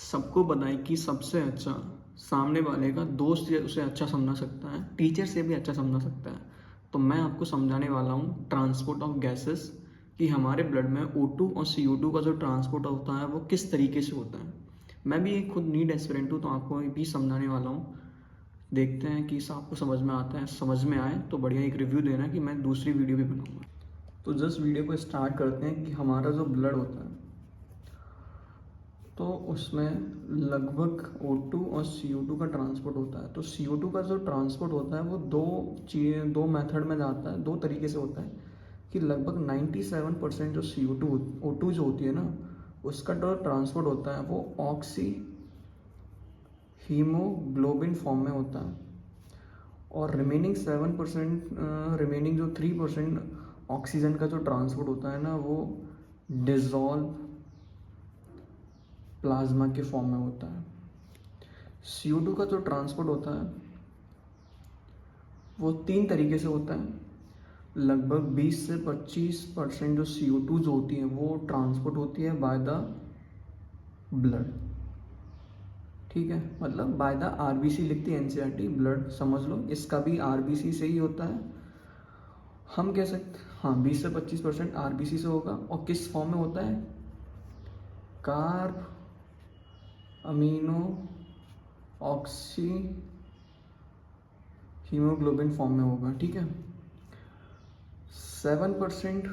सबको पता है कि सबसे अच्छा सामने वाले का दोस्त या उसे अच्छा समझा सकता है, टीचर से भी अच्छा समझा सकता है। तो मैं आपको समझाने वाला हूँ ट्रांसपोर्ट ऑफ गैसेस, कि हमारे ब्लड में O2 और CO2 का जो ट्रांसपोर्ट होता है वो किस तरीके से होता है। मैं भी एक खुद नीट एस्पिरेंट हूँ, तो आपको भी समझाने वाला हूँ। देखते हैं कि आपको समझ में आता है। समझ में आए तो बढ़िया एक रिव्यू देना है कि मैं दूसरी वीडियो भी बनाऊँगा। तो जस्ट वीडियो को स्टार्ट करते हैं कि हमारा जो ब्लड होता है तो उसमें लगभग O2 और CO2 का ट्रांसपोर्ट होता है। तो CO2 का जो ट्रांसपोर्ट होता है वो दो मेथड में जाता है, दो तरीके से होता है। कि लगभग 97% जो O2 जो होती है ना, उसका जो ट्रांसपोर्ट होता है वो ऑक्सी हीमोग्लोबिन फॉर्म में होता है। और रिमेनिंग 7%, रिमेनिंग जो 3% ऑक्सीजन का जो ट्रांसपोर्ट होता है ना, वो डिजॉल्व प्लाज्मा के फॉर्म में होता है। CO2 का जो ट्रांसपोर्ट होता है वो 3 तरीके से होता है। लगभग 20 से 25% जो CO2 जो होती है वो ट्रांसपोर्ट होती है बाय द ब्लड। ठीक है, मतलब बाय द RBC लिखती है NCERT, ब्लड समझ लो, इसका भी RBC से ही होता है। हम कह सकते हाँ 20 से 25% RBC से होगा। और किस फॉर्म में होता है? Carb amino oxy haemoglobin form में होगा। ठीक है, 7%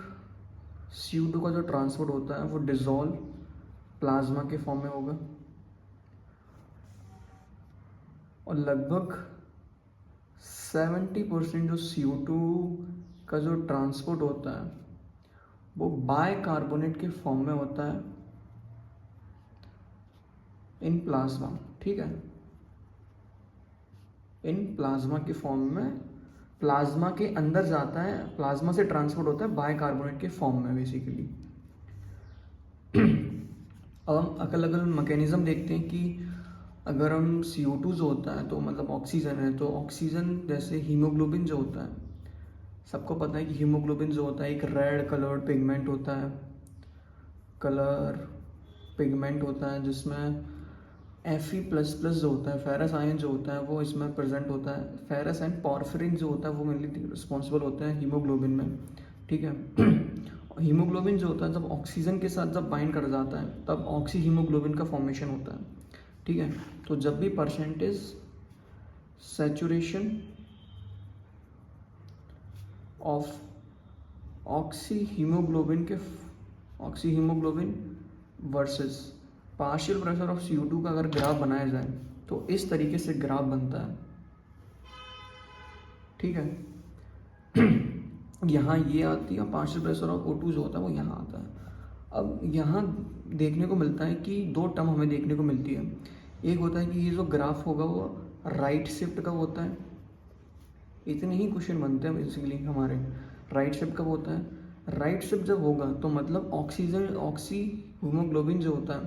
CO2 का जो ट्रांसपोर्ट होता है वो डिजॉल्व प्लाज्मा के फॉर्म में होगा। और लगभग 70% जो CO2 का जो ट्रांसपोर्ट होता है वो बाइकार्बोनेट के फॉर्म में होता है इन प्लाज्मा। ठीक है, इन प्लाज्मा के फॉर्म में, प्लाज्मा के अंदर जाता है, प्लाज्मा से ट्रांसपोर्ट होता है बाइकार्बोनेट के फॉर्म में बेसिकली। अब हम अलग अलग मैकेनिज्म देखते हैं कि अगर हम CO2 जो होता है तो मतलब ऑक्सीजन है, तो ऑक्सीजन जैसे हीमोग्लोबिन जो होता है, सबको पता है कि हीमोग्लोबिन जो होता है एक रेड कलर्ड पिगमेंट होता है, कलर पिगमेंट होता है, जिसमें Fe++ जो होता है, फेरस आयन जो होता है वो इसमें प्रेजेंट होता है। फेरस एंड पॉर्फिरिन जो होता है वो मेनली रिस्पॉन्सिबल होते हैं हीमोग्लोबिन में। ठीक है, हीमोग्लोबिन जो होता है जब ऑक्सीजन के साथ जब बाइंड कर जाता है तब ऑक्सी हीमोग्लोबिन का फॉर्मेशन होता है। ठीक है, तो जब भी percentage saturation of oxy haemoglobin versus partial pressure of CO2 का अगर ग्राफ बनाया जाए तो इस तरीके से ग्राफ बनता है। ठीक है, यहाँ ये आती है, पार्शियल प्रेशर ऑफ O2 जो होता है वो यहाँ आता है। अब यहाँ देखने को मिलता है कि दो टर्म हमें देखने को मिलती है। एक होता है कि ये जो ग्राफ होगा वो राइट शिफ्ट का होता है। इतने ही क्वेश्चन बनते हैं बेसिकली हमारे। राइट शिफ्ट कब होता है? राइट शिफ्ट जब होगा तो मतलब ऑक्सी हीमोग्लोबिन जो होता है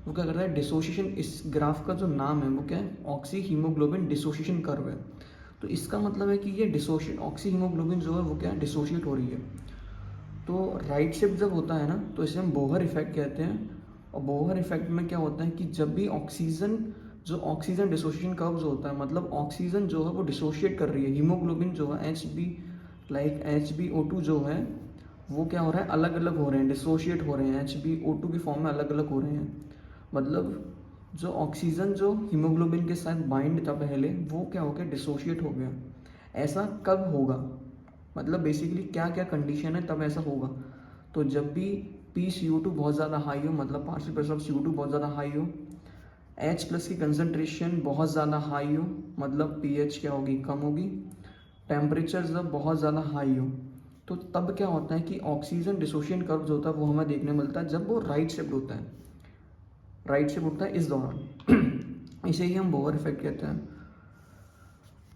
वो क्या करता है, डिसोसिएशन। इस ग्राफ का जो नाम है वो क्या है? ऑक्सी हीमोग्लोबिन डिसोसिएशन कर्व है। तो इसका मतलब है कि ये ऑक्सी हीमोग्लोबिन जो है वो क्या है, डिसोशिएट हो रही है। तो राइट शिफ्ट जब होता है ना तो इसे हम बोहर इफेक्ट कहते हैं। और बोहर इफेक्ट में क्या होता है कि जब भी ऑक्सीजन डिसोसिएशन कर्व जो होता है, मतलब ऑक्सीजन जो है वो डिसोशिएट कर रही है, हीमोग्लोबिन जो है HbO2 जो है वो क्या हो रहा है, अलग अलग हो रहे हैं, डिसोशिएट हो रहे हैं, HbO2 के फॉर्म में अलग अलग हो रहे हैं। मतलब जो ऑक्सीजन जो हीमोग्लोबिन के साथ बाइंड था पहले, वो क्या हो गया, डिसोशिएट हो गया। ऐसा कब होगा, मतलब बेसिकली क्या क्या कंडीशन है तब ऐसा होगा? तो जब भी PCO2 बहुत ज़्यादा हाई हो, मतलब पार्शियल प्रेशर ऑफ CO2 बहुत ज़्यादा हाई हो, H+ की कंसनट्रेशन बहुत ज़्यादा हाई हो, मतलब pH क्या होगी, कम होगी, टेम्परेचर जब बहुत ज़्यादा हाई हो, तो तब क्या होता है कि ऑक्सीजन डिसोसिएशन कर्व जो होता है वो हमें देखने मिलता है जब वो राइट शिफ्ट होता है। राइट शिफ्ट होता है इस दौरान। इसे ही हम बोहर इफेक्ट कहते हैं।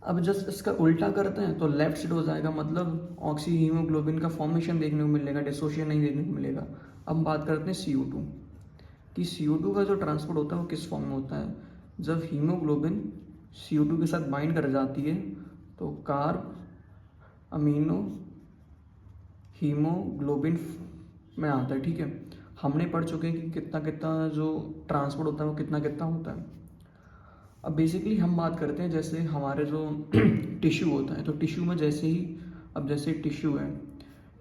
अब जस्ट इसका उल्टा करते हैं तो लेफ्ट शिफ्ट हो जाएगा, मतलब ऑक्सी हीमोग्लोबिन का फॉर्मेशन देखने को मिलेगा, डिसोसिएशन नहीं देखने को मिलेगा। अब हम बात करते हैं CO2 कि CO2 का जो ट्रांसपोर्ट होता है वो किस फॉर्म में होता है। जब हीमोग्लोबिन CO2 के साथ बाइंड कर जाती है तो कार्ब अमीनो हीमोग्लोबिन में आता है। ठीक है, हमने पढ़ चुके हैं कि कितना कितना जो ट्रांसपोर्ट होता है वो कितना कितना होता है। अब बेसिकली हम बात करते हैं जैसे हमारे जो टिश्यू होता है, तो टिश्यू में जैसे ही, अब जैसे टिश्यू है,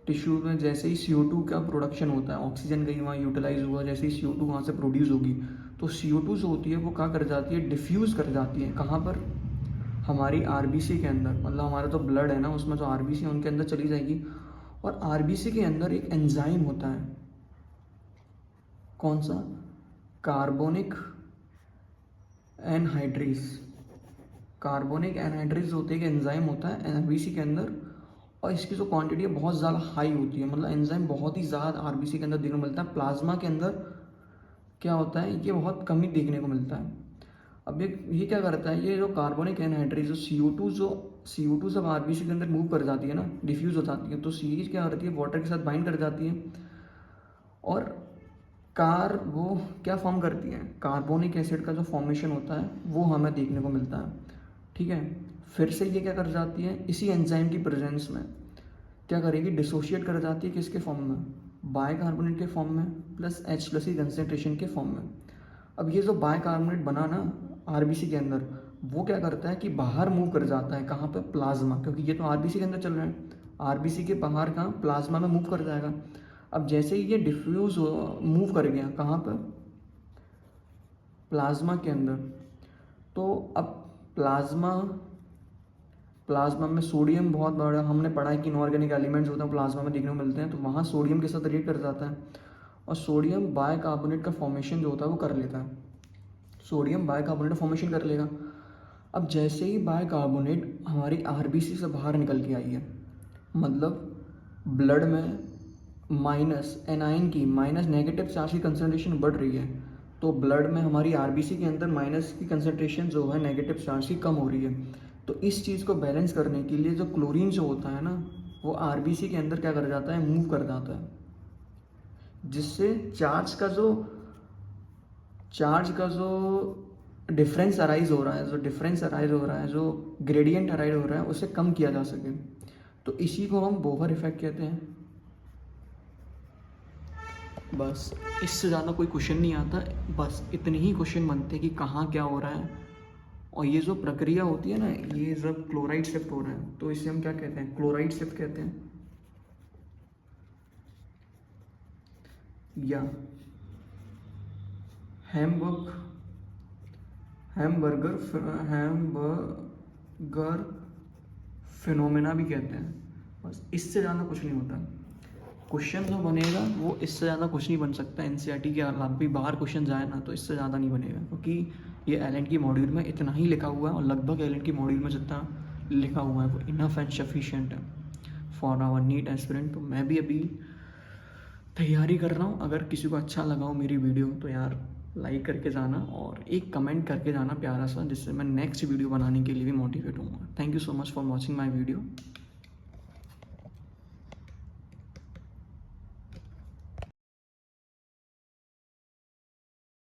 टिश्यू में जैसे ही CO2 का प्रोडक्शन होता है, ऑक्सीजन गई वहाँ यूटिलाइज हुआ, जैसे ही CO2 वहाँ से प्रोड्यूस होगी, तो CO2 जो होती है वो क्या कर जाती है, डिफ्यूज़ कर जाती है। कहाँ पर? हमारी RBC के अंदर, मतलब हमारा जो ब्लड है ना उसमें जो RBC है उनके अंदर चली जाएगी। और RBC के अंदर एक एंजाइम होता है, कौन सा? Carbonic anhydrase. कार्बोनिक एनहाइड्रेज होते हैं, एंजाइम होता है RBC के अंदर, और इसकी जो क्वांटिटी है बहुत ज़्यादा हाई होती है, मतलब एंजाइम बहुत ही ज़्यादा RBC के अंदर देखने को मिलता है। प्लाज्मा के अंदर क्या होता है, ये बहुत कम ही देखने को मिलता है। अब ये क्या करता है, ये जो कार्बोनिक एनहाइड्रेज जो CO2 जब RBC के अंदर मूव कर जाती है ना, डिफ्यूज़ हो जाती है, तो सीरीज क्या करती है, वाटर के साथ बाइंड कर जाती है, और वो क्या फॉर्म करती है, कार्बोनिक एसिड का जो फॉर्मेशन होता है वो हमें देखने को मिलता है। ठीक है, फिर से ये क्या कर जाती है, इसी एंजाइम की प्रेजेंस में क्या करेगी, डिसोशिएट कर जाती है, किसके फॉर्म में, बाइकार्बोनेट के फॉर्म में, प्लस H+ की कंसेंट्रेशन के फॉर्म में। अब ये जो बाइकार्बोनेट बना ना RBC के अंदर, वो क्या करता है कि बाहर मूव कर जाता है, कहाँ पे, प्लाज्मा, क्योंकि ये तो RBC के अंदर चल रहा है, RBC के बाहर कहाँ, प्लाज्मा में मूव कर जाएगा। अब जैसे ही ये डिफ्यूज मूव कर गया, कहाँ पर, प्लाज्मा के अंदर, तो अब प्लाज्मा में सोडियम बहुत बड़ा, हमने पढ़ा है कि इनऑर्गेनिक एलिमेंट्स होते हैं प्लाज्मा में देखने को मिलते हैं, तो वहाँ सोडियम के साथ रिएक्ट कर जाता है, और सोडियम बाइकार्बोनेट का फॉर्मेशन जो होता है वो कर लेता है, सोडियम बाइकार्बोनेट फॉर्मेशन कर लेगा। अब जैसे ही बाइकार्बोनेट हमारी RBC से बाहर निकल के आई है, मतलब ब्लड में माइनस एनाइन की, माइनस नेगेटिव चार्ज की कंसनट्रेशन बढ़ रही है, तो ब्लड में हमारी RBC के अंदर माइनस की कंसनट्रेशन जो है नेगेटिव चार्ज की कम हो रही है। तो इस चीज़ को बैलेंस करने के लिए जो क्लोरीन जो होता है ना, वो RBC के अंदर क्या कर जाता है, मूव कर जाता है, जिससे चार्ज का जो डिफरेंस अराइज हो रहा है, जो ग्रेडियंट अराइज हो रहा है, उसे कम किया जा सके। तो इसी को हम बोहर इफेक्ट कहते हैं। बस इससे ज़्यादा कोई क्वेश्चन नहीं आता, बस इतने ही क्वेश्चन बनते हैं कि कहाँ क्या हो रहा है। और ये जो प्रक्रिया होती है ना, ये जब क्लोराइड शिफ्ट हो रहा है, तो इसे हम क्या कहते हैं, क्लोराइड शिफ्ट कहते हैं, या हैमबर्गर फिनोमेना भी कहते हैं। बस इससे ज़्यादा कुछ नहीं होता। क्वेश्चन जो बनेगा वो इससे ज़्यादा कुछ नहीं बन सकता। NCERT के अलावा भी बाहर क्वेश्चन जाए ना, तो इससे ज़्यादा नहीं बनेगा, क्योंकि ये LNT की मॉड्यूल में इतना ही लिखा हुआ है, और लगभग LNT की मॉड्यूल में जितना लिखा हुआ है वो इनफ एंड सफिशिएंट है फॉर आवर नीट एस्पिरेंट। तो मैं भी अभी तैयारी कर रहा हूँ। अगर किसी को अच्छा लगा हो मेरी वीडियो, तो यार लाइक करके जाना और एक कमेंट करके जाना प्यारा सा, जिससे मैं नेक्स्ट वीडियो बनाने के लिए भी मोटिवेट हूँ। Thank you so much for watching my video.